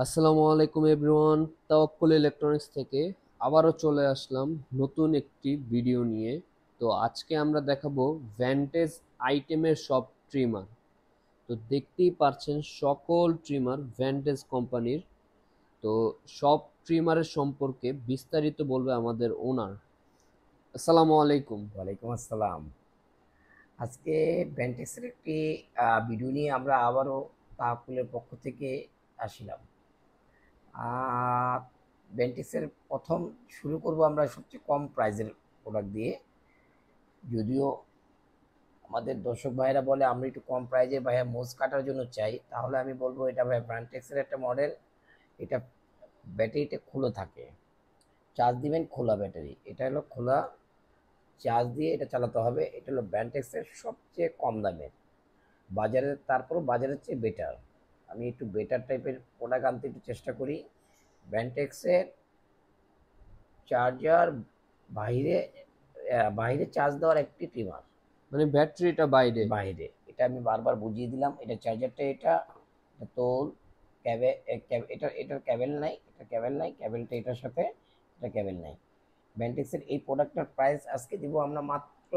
আসসালামু আলাইকুম এভরিওয়ান। তাওয়াক্কুল ইলেকট্রনিক্স থেকে আবারও চলে আসলাম নতুন একটি ভিডিও নিয়ে। তো আজকে আমরা দেখাবো ভ্যান্টেজ আইটেমের সব ট্রিমার। তো দেখতেই পারছেন সকল ট্রিমার ভ্যান্টেজ কোম্পানির। তো সব ট্রিমারের সম্পর্কে বিস্তারিত বলবে আমাদের ওনার। আসসালামু আলাইকুম। ওয়ালাইকুম আসসালাম। আজকে বেন্টেক্সের একটি ভিডিও নিয়ে আমরা আবারও তাহকুলের পক্ষ থেকে আসিলাম। বেন্টেক্সের প্রথম শুরু করব আমরা সবচেয়ে কম প্রাইজের প্রোডাক্ট দিয়ে। যদিও আমাদের দর্শক ভাইয়েরা বলে আমরা একটু কম প্রাইজে ভাইয়া মোজ কাটার জন্য চাই, তাহলে আমি বলবো এটা ভাই ব্র্যান্টেক্সের একটা মডেল। এটা ব্যাটারিটা খোলা থাকে, চার্জ দিবেন খোলা ব্যাটারি, এটা হলো খোলা চার্জ দিয়ে এটা চালাতে হবে। এটা হলো ব্র্যান্টেক্সের সবচেয়ে কম দামের বাজারে, তারপরও বাজারের চেয়ে বেটার। আমি একটু বেটার টাইপের প্রোডাক্ট আনতে একটু চেষ্টা করি। ব্যান্টেক্সের চার্জার বাইরে, বাইরে চার্জ দেওয়ার একটি ট্রিমার, মানে ব্যাটারিটা বাইরে। বাইরে। এটা আমি বারবার বুঝিয়ে দিলাম। এটা চার্জারটা, এটা তোল ক্যাবে, এটার ক্যাবেল নাই, এটা ক্যাবেল নাই, ক্যাবেলটা এটার সাথে, এটা ক্যাবেল নাই। ব্যান্টেক্সের এই প্রোডাক্টটার প্রাইস আজকে দিব আমরা মাত্র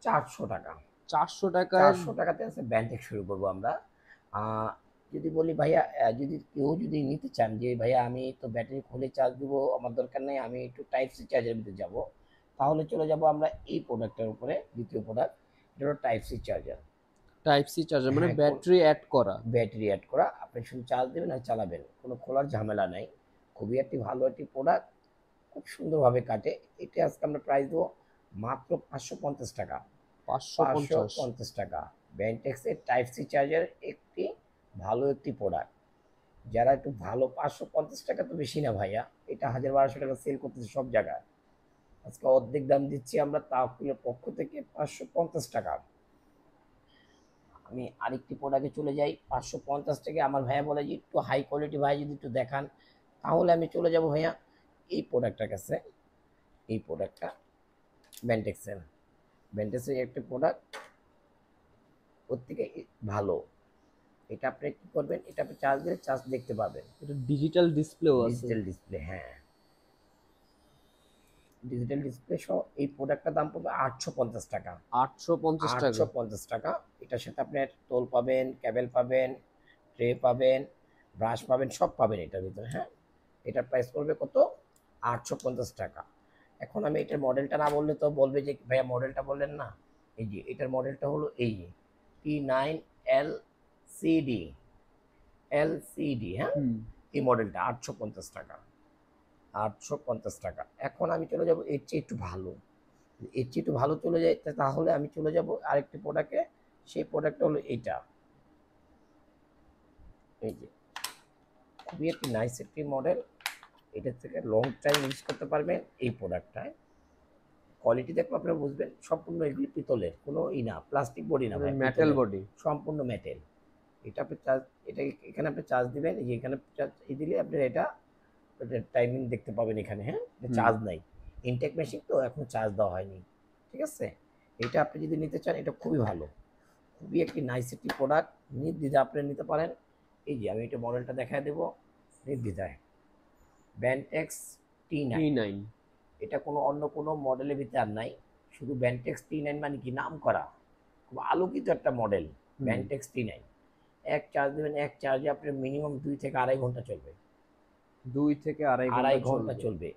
400 টাকা। 400 টাকায়। 400 টাকাতে আছে ব্যান্টেক্স শুরু করবো আমরা। যদি বলি ভাইয়া, যদি কেউ যদি নিতে চান যে ভাইয়া আমি তো ব্যাটারি খুলে চার্জ দিব, আমার দরকার নেই, আমি একটু টাইপ সি চার্জার দিতে যাব, তাহলে চলে যাব আমরা এই প্রোডাক্টের উপরে। দ্বিতীয় প্রোডাক্ট, এটা হলো type C charger. Type C charger মানে হ্যাঁ, ব্যাটারি অ্যাড করা। ব্যাটারি অ্যাড করা, আপনি শুধু চার্জ দেবেন আর চালাবেন, কোনো খোলার ঝামেলা নাই। খুবই একটি ভালো একটি প্রোডাক্ট, খুব সুন্দরভাবে কাটে। এটা আজকে আমরা প্রাইস দেবো মাত্র 550 টাকা। পাঁচশো পাঁচশো পঞ্চাশ পঞ্চাশ টাকা বেন্টেক্সের টাইপ সি চার্জার একটি ভালো একটি প্রোডাক্ট। যারা একটু ভালো, 550 টাকা তো বেশি না ভাইয়া, এটা 1000-1200 টাকা সেল করতেছে সব জায়গায়। আজকে অর্ধেক দাম দিচ্ছি আমরা তাওকুলের পক্ষ থেকে 550 টাকা। আমি আরেকটি প্রোডাক্টে চলে যাই। 550 টাকা আমার ভাইয়া বলে যে একটু হাই কোয়ালিটি ভাই যদি একটু দেখান, তাহলে আমি চলে যাব ভাইয়া এই প্রোডাক্টটার কাছে। এই প্রোডাক্টটা বেন্টেক্সের, বেন্টেক্সের একটি প্রোডাক্ট, ওর থেকে ভালো। এটা আপনি কি করবেন, এটা আপনি চার্জ দিলে চার্জ দেখতে পাবেন। এটা ডিজিটাল ডিসপ্লেও আছে। ডিজিটাল ডিসপ্লে, হ্যাঁ, ডিজিটাল ডিসপ্লে সহ এই প্রোডাক্টটার দাম পড়বে 850 টাকা। 850 টাকা। 850 টাকা। এটার সাথে আপনি টোল পাবেন, ক্যাবেল পাবেন, ট্রে পাবেন, ব্রাশ পাবেন, সব পাবেন এটার ভিতরে। হ্যাঁ, এটার প্রাইস পড়বে কত? 850 টাকা। এখন আমি এটার মডেলটা না বললে তো বলবে যে ভাইয়া মডেলটা বললেন না। এই যে এটার মডেলটা হলো এই T9 LCD, এলসিডি, হ্যাঁ, হুম। এই মডেলটা 850 টাকা। 850 টাকা। এখন আমি চলে যাব এর চেয়ে একটু ভালো, এর চেয়ে একটু ভালো চলে যায়, তাহলে আমি চলে যাব আরেকটি প্রোডাক্টে। সেই প্রোডাক্টটা হলো এইটা। এই যে খুবই একটি নাইস একটি মডেল, এটার থেকে লং টাইম ইউজ করতে পারবেন এই প্রোডাক্টটায়। কোয়ালিটি দেখলে আপনারা বুঝবেন, সম্পূর্ণ এগুলি পিতলের, কোনো না প্লাস্টিক বডি না মানে ভাই, মেটাল পিতলের, বডি। সম্পূর্ণ মেটেল। এটা আপনি চার্জ, এটা এখানে আপনি চার্জ দিবেন, এই যে এখানে চার্জ দিলে আপনি এটা টাইমিং দেখতে পাবেন এখানে। হ্যাঁ, হুম। চার্জ নাই, ইনটেক মেশিন তো এখনো চার্জ দেওয়া হয়নি। ঠিক আছে, এটা আপনি যদি নিতে চান এটা খুবই ভালো, খুবই একটি নাইস একটি প্রোডাক্ট, নির্দ্বিধায় আপনি নিতে পারেন। এই যে আমি এটা মডেলটা দেখায় দেবো নির্দ্বিধায়। ব্যান্টেক্স T9। T9। এটা কোনো অন্য কোনো মডেলের ভিতরে আর নাই, শুধু ব্যান্টেক্স T9 মানে কি নাম করা, খুব আলোকিত একটা মডেল। হুম। ব্যান্টেক্স T9 এক চার্জ দেবেন, এক চার্জে আপনার মিনিমাম 2 থেকে আড়াই ঘন্টা চলবে। 2 থেকে আড়াই ঘন্টা 2.5 ঘন্টা চলবে। চলবে।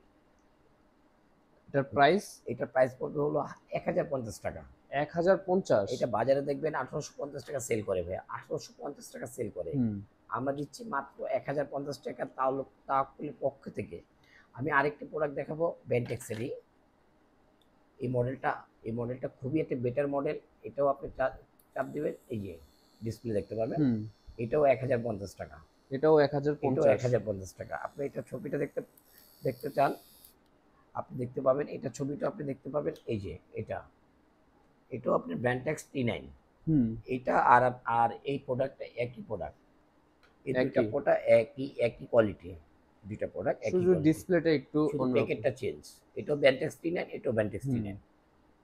এটার প্রাইস এটার প্রাইস পড়বে হলো 1050 টাকা। 1050। এটা বাজারে দেখবেন 1850 টাকা সেল করে ভাইয়া, 1850 টাকা সেল করে। হুম। আমরা দিচ্ছি মাত্র 1050 টাকা, তাহলে তাহলে পক্ষ থেকে। আমি আরেকটি প্রোডাক্ট দেখাবো বেন্টেক্সেরই। এই মডেলটা, এই মডেলটা খুবই একটা বেটার মডেল। এটাও আপনি চাপ দিবেন, এই যে ডিসপ্লে দেখতে পাবেন। হুম। এটাও 1050 টাকা। এটাও এক হাজার এটাও পঞ্চাশ 1050 টাকা। আপনি এটা ছবিটা দেখতে দেখতে চান, আপনি দেখতে পাবেন, এটা ছবিটা আপনি দেখতে পাবেন। এই যে এটা, এটাও আপনি ব্র্যান্ডটেক্স T9। হুম। এটা আর আর এই প্রোডাক্টটা একই প্রোডাক্ট, এই দুইটা একই। প্রোডাক্ট একই, একই কোয়ালিটি। দুইটা প্রোডাক্ট একই শুধু কোয়ালিটি, ডিসপ্লেটা একটু শুধু অন্যরকম। প্যাকেটটা চেঞ্জ। এটাও ব্র্যান্ডটেক্স T9, এটাও ব্র্যান্ডটেক্স হুম। T9।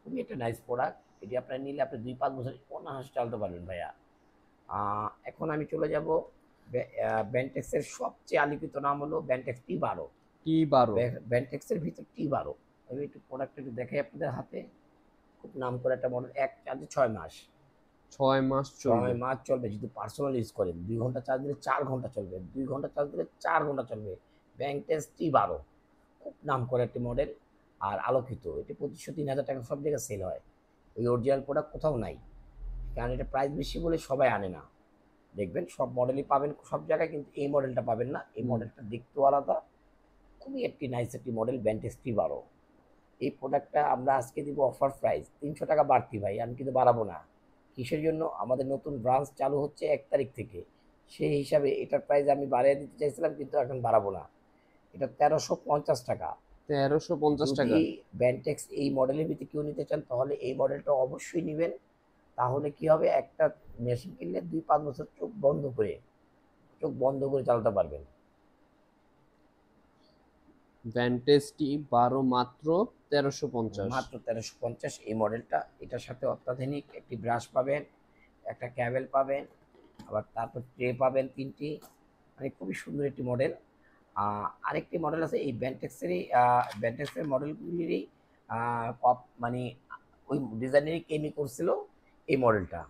খুবই একটা নাইস প্রোডাক্ট। এটি আপনার নিলে আপনি 2-5 বছর অনায়াসে চালাতে পারবেন ভাইয়া। এখন আমি চলে যাব ব্যান্টেক্সের সবচেয়ে আলোকিত নাম হলো ব্যান্টেক্স T12। T12। ব্যান্টেক্সের ভিতর T12। আমি একটু প্রোডাক্ট একটু দেখাই আপনাদের হাতে। খুব নাম করে একটা মডেল, এক চার্জে 6 মাস। 6 মাস চলবে। 6 মাস চলবে যদি পার্সোনাল ইউজ করেন। 2 ঘন্টা চার্জ দিলে 4 ঘন্টা চলবে, 2 ঘন্টা চার্জ দিলে 4 ঘন্টা চলবে। ব্যান্টেক্স T12 খুব নাম করে একটি মডেল, আর আলোকিত। এটি 2500-3000 টাকা সব জায়গায় সেল হয়। ওই অরিজিনাল প্রোডাক্ট কোথাও নাই, কারণ এটা প্রাইস বেশি বলে সবাই আনে না। দেখবেন সব মডেলই পাবেন সব জায়গায়, কিন্তু এই মডেলটা পাবেন না। এই মডেলটা দেখতেও আলাদা, খুবই একটি নাইস একটি মডেল ব্যান্টেক্স T12। এই প্রোডাক্টটা আমরা আজকে দিব অফার প্রাইস 300 টাকা বাড়তি ভাই, আমি কিন্তু বাড়াবো না। কিসের জন্য? আমাদের নতুন ব্রাঞ্চ চালু হচ্ছে 1 তারিখ থেকে, সেই হিসাবে এটার প্রাইস আমি বাড়িয়ে দিতে চাইছিলাম, কিন্তু এখন বাড়াবো না। এটা 1350 টাকা। 1350 টাকা। যদি ব্যান্টেক্স এই মডেলের ভিতরে কেউ নিতে চান তাহলে এই মডেলটা অবশ্যই নেবেন। তাহলে কি হবে, একটা মেশিন কিনলে 2-5 বছর চোখ বন্ধ করে চালাতে পারবেন। ভ্যান্টেজ T12 মাত্র 1350। মাত্র 1350 এই মডেলটা। এটার সাথে অত্যাধুনিক একটি ব্রাশ পাবেন, একটা ক্যাবেল পাবেন, আবার তারপর ট্রে পাবেন 3টি। মানে খুবই সুন্দর একটি মডেল। আরেকটি মডেল আছে এই ব্যান্টেক্সের মডেলগুলিরই মানে ওই ডিজাইনেরই কেমি করছিল এই মডেলটা,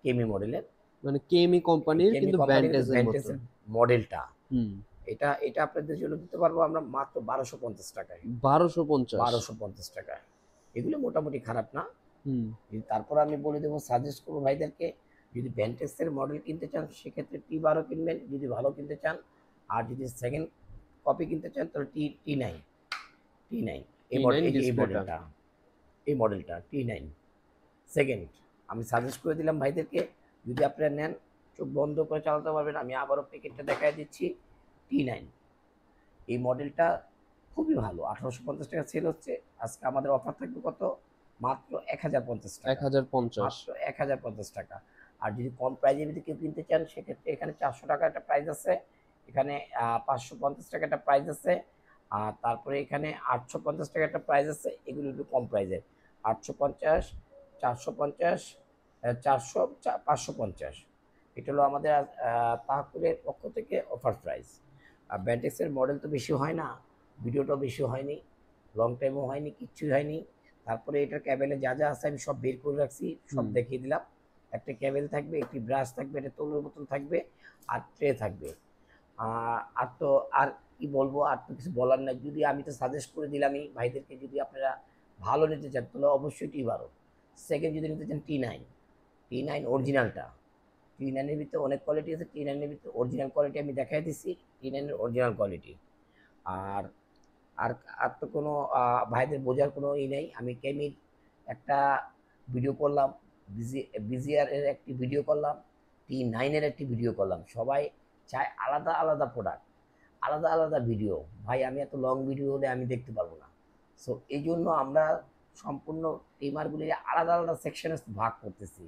কেমি মডেলের। মানে কেমি কোম্পানির কিন্তু ভ্যান্টেজের মতো। মডেলটা হুম। এটা এটা আপনাদের জন্য দিতে পারবো আমরা মাত্র 1250 টাকায়। 1250। 1250 টাকায়। এগুলো মোটামুটি খারাপ না। হুম। তারপর আমি বলে দেবো, সাজেস্ট করবো ভাইদেরকে, যদি ব্যান্টেক্সের মডেল কিনতে চান সেক্ষেত্রে T12 কিনবেন যদি ভালো কিনতে চান। আর যদি সেকেন্ড কপি কিনতে চান তাহলে T9। T9 এই মডেলটা, T9 সেকেন্ড আমি সাজেস্ট করে দিলাম ভাইদেরকে। যদি আপনারা নেন চোখ বন্ধ করে চালাতে পারবেন। আমি আবারও প্যাকেটটা দেখাই দিচ্ছি। T9 এই মডেলটা খুবই ভালো, 1850 টাকা সেল হচ্ছে। আজকে আমাদের অফার থাকবে কত? মাত্র 1050 টাকা। 1050। মাত্র 1050 টাকা। আর যদি কম প্রাইজের ভিতরে কেউ কিনতে চান সেক্ষেত্রে এখানে 400 টাকা একটা প্রাইস আছে, এখানে 550 টাকা একটা প্রাইস আছে, আর তারপরে এখানে 850 টাকা একটা প্রাইস আছে। এগুলো একটু কম প্রাইজের। 850, 450, 400, 550। এটা হলো আমাদের তাহকুরের পক্ষ থেকে অফার প্রাইস। আর ব্যান্টেক্সের মডেল তো বেশি হয় না, ভিডিওটাও বেশি হয়নি, লং টাইমও হয়নি, কিচ্ছুই হয়নি। তারপরে এটার ক্যাবেলে যা যা আছে আমি সব বের করে রাখছি, সব দেখিয়ে দিলাম। একটা ক্যাবেল থাকবে, একটি ব্রাশ থাকবে, একটা তলোর বোতল থাকবে, আর ট্রে থাকবে। আর তো আর কি বলবো, আর তো কিছু বলার নাই। যদি আমি তো সাজেস্ট করে দিলামই ভাইদেরকে, যদি আপনারা ভালো নিতে চান তাহলে অবশ্যই T12। সেকেন্ড যদি নিতে চান T9 অরিজিনালটা। T9-এর ভিতরে অনেক কোয়ালিটি আছে, T9-এর ভিতরে অরিজিনাল কোয়ালিটি আমি দেখাই দিচ্ছি, T9-এর অরিজিনাল কোয়ালিটি। আর আর আর তো কোনো ভাইদের বোঝার কোনো নেই। আমি কেমির একটা ভিডিও করলাম, বিজিআর-এর একটি ভিডিও করলাম, T9-এর একটি ভিডিও করলাম। সবাই চায় আলাদা আলাদা প্রোডাক্ট, আলাদা আলাদা ভিডিও। ভাই আমি এত লং ভিডিও হলে আমি দেখতে পারবো না। সো এই জন্য আমরা সম্পূর্ণ টিমারগুলি আলাদা আলাদা সেকশনে ভাগ করতেছি।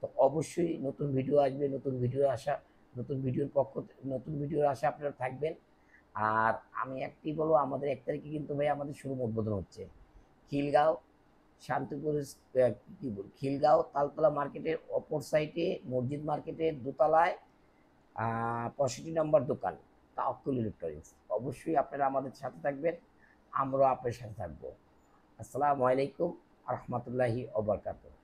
তো অবশ্যই নতুন ভিডিও আসবে, নতুন ভিডিওর আশা আপনারা থাকবেন। আর আমি একটি বলবো, আমাদের 1 তারিখে কিন্তু ভাই আমাদের শোরুম উদ্বোধন হচ্ছে খিলগাঁও শান্তিপুর, খিলগাঁও তালতলা মার্কেটের অপর সাইডে, মসজিদ মার্কেটের দোতলায়, 65 নম্বর দোকান তাওয়াক্কুল ইলেকট্রনিক্স। অবশ্যই আপনারা আমাদের সাথে থাকবেন, আমরাও আপনার সাথে থাকবো। আসসালামু আলাইকুম ওয়া রাহমাতুল্লাহি ওয়া বারাকাতুহু।